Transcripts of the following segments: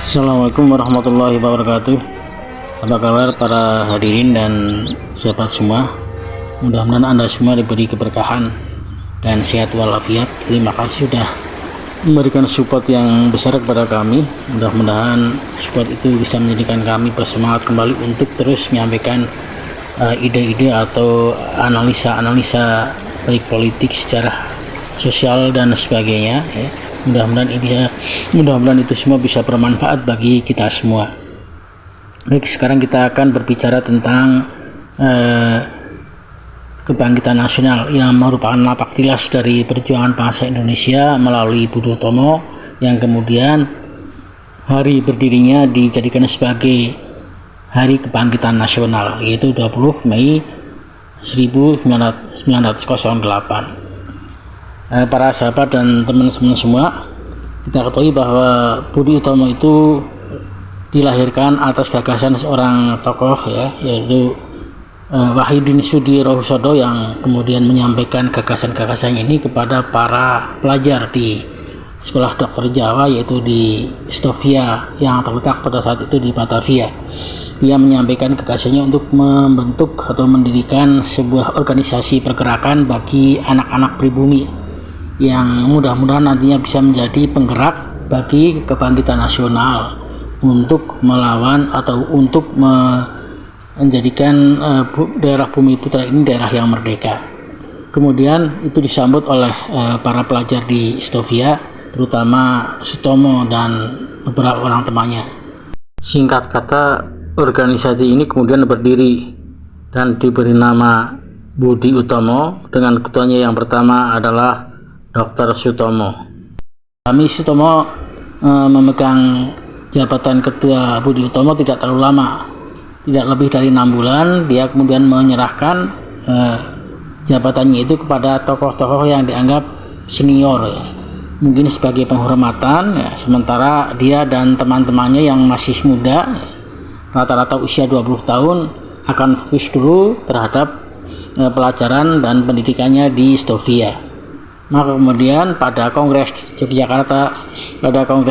Assalamualaikum warahmatullahi wabarakatuh. Apa kabar para hadirin dan sahabat semua? Mudah-mudahan Anda semua diberi keberkahan dan sehat walafiat. Terima kasih sudah memberikan support yang besar kepada kami. Mudah-mudahan support itu bisa menjadikan kami bersemangat kembali untuk terus menyampaikan ide-ide atau analisa-analisa baik politik, secara sosial dan sebagainya ya. Mudah-mudahan itu semua bisa bermanfaat bagi kita semua. Baik, sekarang kita akan berbicara tentang kebangkitan nasional yang merupakan napak tilas dari perjuangan bangsa Indonesia melalui Budi Utomo, yang kemudian hari berdirinya dijadikan sebagai Hari Kebangkitan Nasional, yaitu 20 Mei 1908. Para sahabat dan teman-teman semua, kita ketahui bahwa Budi Utomo itu dilahirkan atas gagasan seorang tokoh ya, yaitu Wahidin Sudirohusodo, yang kemudian menyampaikan gagasan-gagasan ini kepada para pelajar di Sekolah Dokter Jawa, yaitu di Stovia yang terletak pada saat itu di Batavia. Dia menyampaikan gagasannya untuk membentuk atau mendirikan sebuah organisasi pergerakan bagi anak-anak pribumi yang mudah-mudahan nantinya bisa menjadi penggerak bagi kebangkitan nasional untuk melawan atau untuk menjadikan daerah Bumi Putra ini daerah yang merdeka. Kemudian itu disambut oleh para pelajar di Stovia, terutama Sutomo dan beberapa orang temannya. Singkat kata, organisasi ini kemudian berdiri dan diberi nama Budi Utomo, dengan ketuanya yang pertama adalah Dr. Sutomo. Kami Sutomo memegang jabatan ketua Budi Utomo tidak terlalu lama, tidak lebih dari 6 bulan. Dia kemudian menyerahkan jabatannya itu kepada tokoh-tokoh yang dianggap senior ya, mungkin sebagai penghormatan ya, sementara dia dan teman-temannya yang masih muda ya, rata-rata usia 20 tahun, akan fokus dulu terhadap pelajaran dan pendidikannya di Stovia. Maka kemudian pada kongres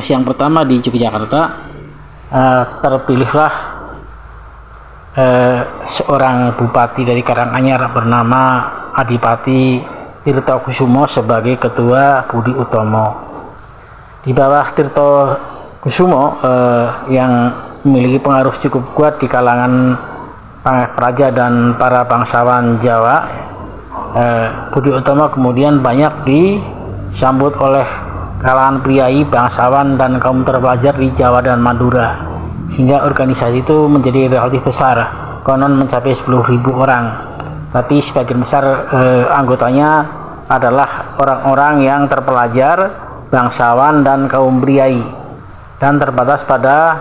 yang pertama di Yogyakarta, terpilihlah seorang bupati dari Karanganyar bernama Adipati Tirto Kusumo sebagai ketua Budi Utomo. Di bawah Tirto Kusumo yang memiliki pengaruh cukup kuat di kalangan praja dan para bangsawan Jawa, Budi Utomo kemudian banyak disambut oleh kalangan priai, bangsawan, dan kaum terpelajar di Jawa dan Madura, sehingga organisasi itu menjadi relatif besar, konon mencapai 10.000 orang. Tapi sebagian besar anggotanya adalah orang-orang yang terpelajar, bangsawan, dan kaum priai, dan terbatas pada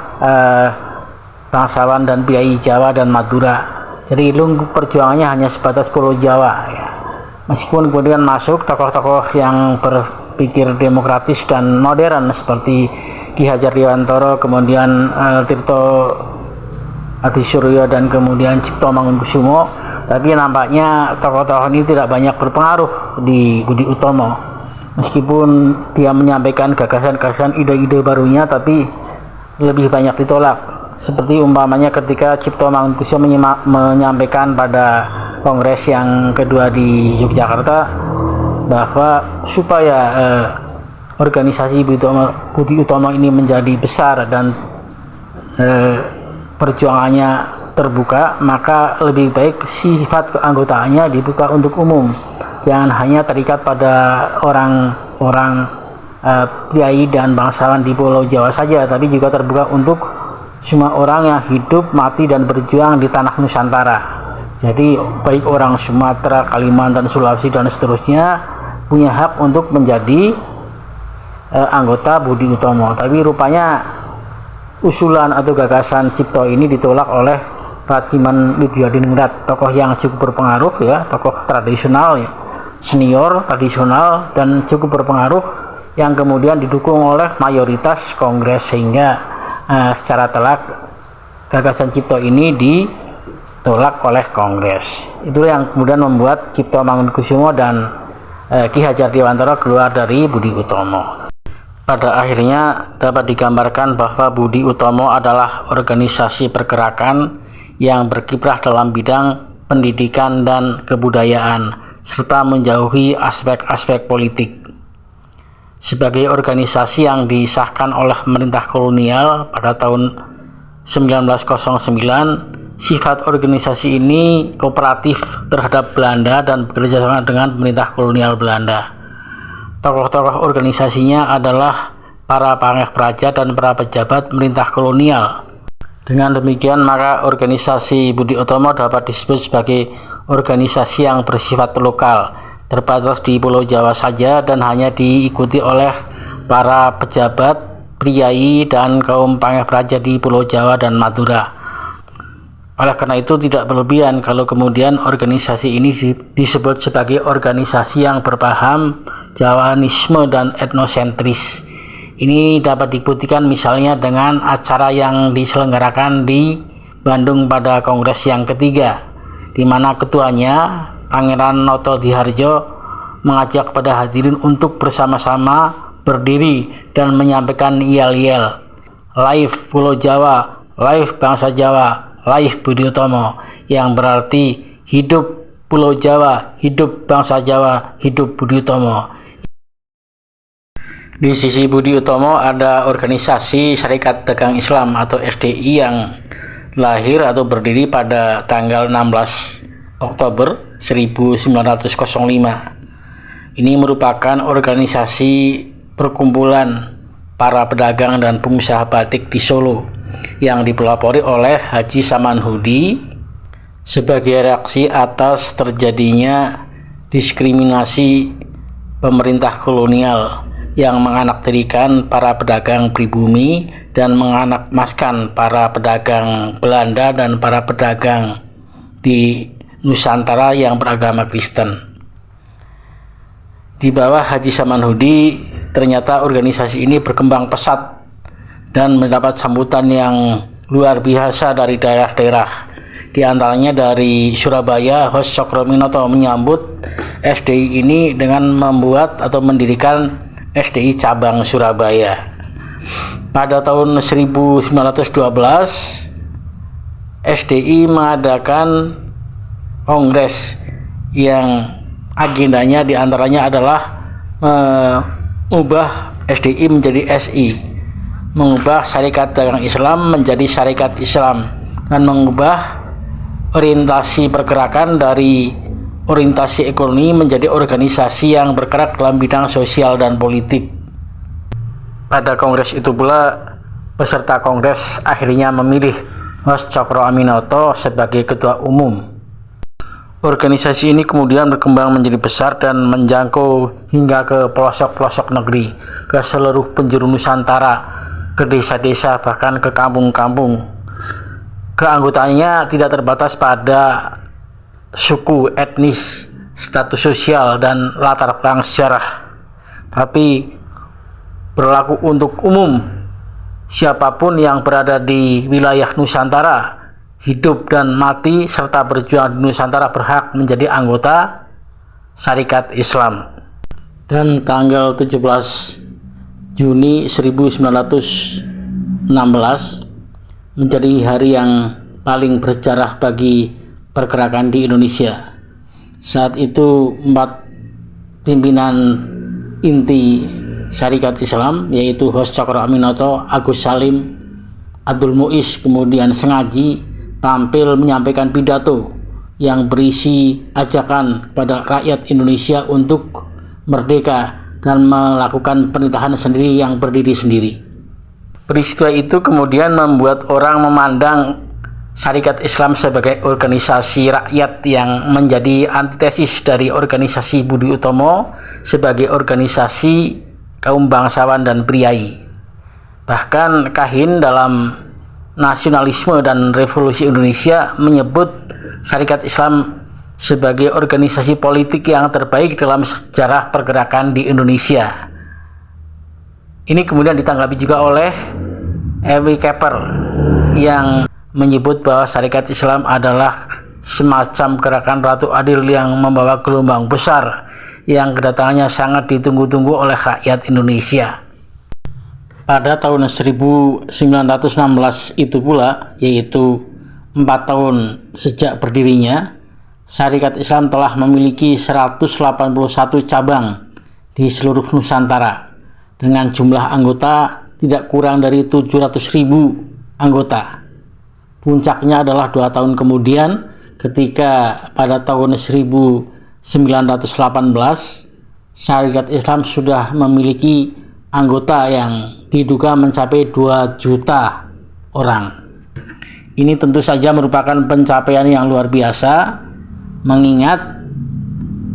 bangsawan dan priai Jawa dan Madura. Jadi lungkup perjuangannya hanya sebatas Pulau Jawa ya. Meskipun kemudian masuk tokoh-tokoh yang berpikir demokratis dan modern seperti Ki Hajar Dewantara, kemudian Tirto Adisuryo, dan kemudian Cipto Mangunkusumo, tapi nampaknya tokoh-tokoh ini tidak banyak berpengaruh di Budi Utomo. Meskipun dia menyampaikan gagasan-gagasan, ide-ide barunya, tapi lebih banyak ditolak. Seperti umpamanya ketika Cipto Mangunkusumo menyampaikan pada kongres yang kedua di Yogyakarta bahwa supaya organisasi Budi Utomo ini menjadi besar dan perjuangannya terbuka, maka lebih baik sifat keanggotaannya dibuka untuk umum, jangan hanya terikat pada orang-orang priai dan bangsawan di Pulau Jawa saja, tapi juga terbuka untuk semua orang yang hidup, mati, dan berjuang di tanah Nusantara. Jadi baik orang Sumatera, Kalimantan, Sulawesi, dan seterusnya punya hak untuk menjadi anggota Budi Utomo. Tapi rupanya usulan atau gagasan Cipto ini ditolak oleh Raciman Widyadiningrat, tokoh yang cukup berpengaruh ya, tokoh tradisional ya, senior, tradisional, dan cukup berpengaruh, yang kemudian didukung oleh mayoritas kongres, sehingga secara telak gagasan Cipto ini ditolak oleh kongres. Itulah yang kemudian membuat Cipto Mangunkusumo dan Ki Hajar Dewantara keluar dari Budi Utomo. Pada akhirnya dapat digambarkan bahwa Budi Utomo adalah organisasi pergerakan yang berkiprah dalam bidang pendidikan dan kebudayaan, serta menjauhi aspek-aspek politik. Sebagai organisasi yang disahkan oleh pemerintah kolonial pada tahun 1909, sifat organisasi ini kooperatif terhadap Belanda dan bekerjasama dengan pemerintah kolonial Belanda. Tokoh-tokoh organisasinya adalah para pangeh praja dan para pejabat pemerintah kolonial. Dengan demikian, maka organisasi Budi Utomo dapat disebut sebagai organisasi yang bersifat lokal, terbatas di Pulau Jawa saja dan hanya diikuti oleh para pejabat, priai, dan kaum pangeh praja di Pulau Jawa dan Madura. Oleh karena itu tidak berlebihan kalau kemudian organisasi ini disebut sebagai organisasi yang berpaham Jawanisme dan etnosentris. Ini dapat dibuktikan misalnya dengan acara yang diselenggarakan di Bandung pada Kongres yang ketiga, di mana ketuanya Pangeran Noto Diharjo mengajak kepada hadirin untuk bersama-sama berdiri dan menyampaikan yel-yel, "Live Pulau Jawa, live bangsa Jawa, live Budi Utomo," yang berarti hidup Pulau Jawa, hidup bangsa Jawa, hidup Budi Utomo. Di sisi Budi Utomo ada organisasi Syarikat Dagang Islam atau SDI yang lahir atau berdiri pada tanggal 16 Oktober 1905. Ini merupakan organisasi perkumpulan para pedagang dan pengusaha batik di Solo yang dipelopori oleh Haji Samanhudi sebagai reaksi atas terjadinya diskriminasi pemerintah kolonial yang menganaktirikan para pedagang pribumi dan menganakmaskan para pedagang Belanda dan para pedagang di Nusantara yang beragama Kristen. Di bawah Haji Samanhudi, ternyata organisasi ini berkembang pesat dan mendapat sambutan yang luar biasa dari daerah-daerah. Di antaranya dari Surabaya, Hos Cokroaminoto menyambut SDI ini dengan membuat atau mendirikan SDI Cabang Surabaya. Pada tahun 1912, SDI mengadakan kongres yang agendanya diantaranya adalah mengubah SDI menjadi SI, mengubah Syarikat Dagang Islam menjadi Syarikat Islam, dan mengubah orientasi pergerakan dari orientasi ekonomi menjadi organisasi yang bergerak dalam bidang sosial dan politik. Pada kongres itu pula, peserta kongres akhirnya memilih Hos Cokroaminoto sebagai ketua umum. Organisasi ini kemudian berkembang menjadi besar dan menjangkau hingga ke pelosok-pelosok negeri, ke seluruh penjuru Nusantara, ke desa-desa, bahkan ke kampung-kampung. Keanggotaannya tidak terbatas pada suku, etnis, status sosial, dan latar belakang sejarah, tapi berlaku untuk umum. Siapapun yang berada di wilayah Nusantara, hidup dan mati serta berjuang di Nusantara berhak menjadi anggota Syarikat Islam. Dan tanggal 17 Juni 1916 menjadi hari yang paling bersejarah bagi pergerakan di Indonesia. Saat itu 4 pimpinan inti Syarikat Islam, yaitu Hos Cokroaminoto, Agus Salim, Abdul Muiz, kemudian Sengaji, tampil menyampaikan pidato yang berisi ajakan kepada rakyat Indonesia untuk merdeka dan melakukan pemerintahan sendiri yang berdiri sendiri. Peristiwa itu kemudian membuat orang memandang Syarikat Islam sebagai organisasi rakyat yang menjadi antitesis dari organisasi Budi Utomo sebagai organisasi kaum bangsawan dan priai. Bahkan Kahin dalam Nasionalisme dan Revolusi Indonesia menyebut Syarikat Islam sebagai organisasi politik yang terbaik dalam sejarah pergerakan di Indonesia. Ini kemudian ditanggapi juga oleh Ewi Keper yang menyebut bahwa Syarikat Islam adalah semacam gerakan Ratu Adil yang membawa gelombang besar yang kedatangannya sangat ditunggu-tunggu oleh rakyat Indonesia. Pada tahun 1916 itu pula, yaitu 4 tahun sejak berdirinya, Syarikat Islam telah memiliki 181 cabang di seluruh Nusantara dengan jumlah anggota tidak kurang dari 700.000 anggota. Puncaknya adalah 2 tahun kemudian ketika pada tahun 1918 Syarikat Islam sudah memiliki anggota yang diduga mencapai 2 juta orang. Ini tentu saja merupakan pencapaian yang luar biasa, mengingat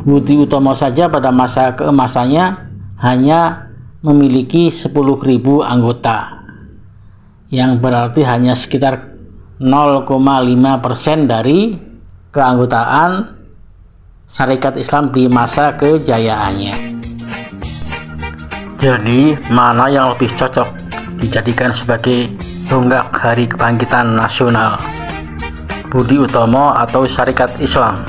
Budi Utomo saja pada masa keemasannya hanya memiliki 10.000 anggota, yang berarti hanya sekitar 0,5% dari keanggotaan Syarikat Islam di masa kejayaannya. Jadi, mana yang lebih cocok dijadikan sebagai tonggak Hari Kebangkitan Nasional, Budi Utomo atau Syarikat Islam?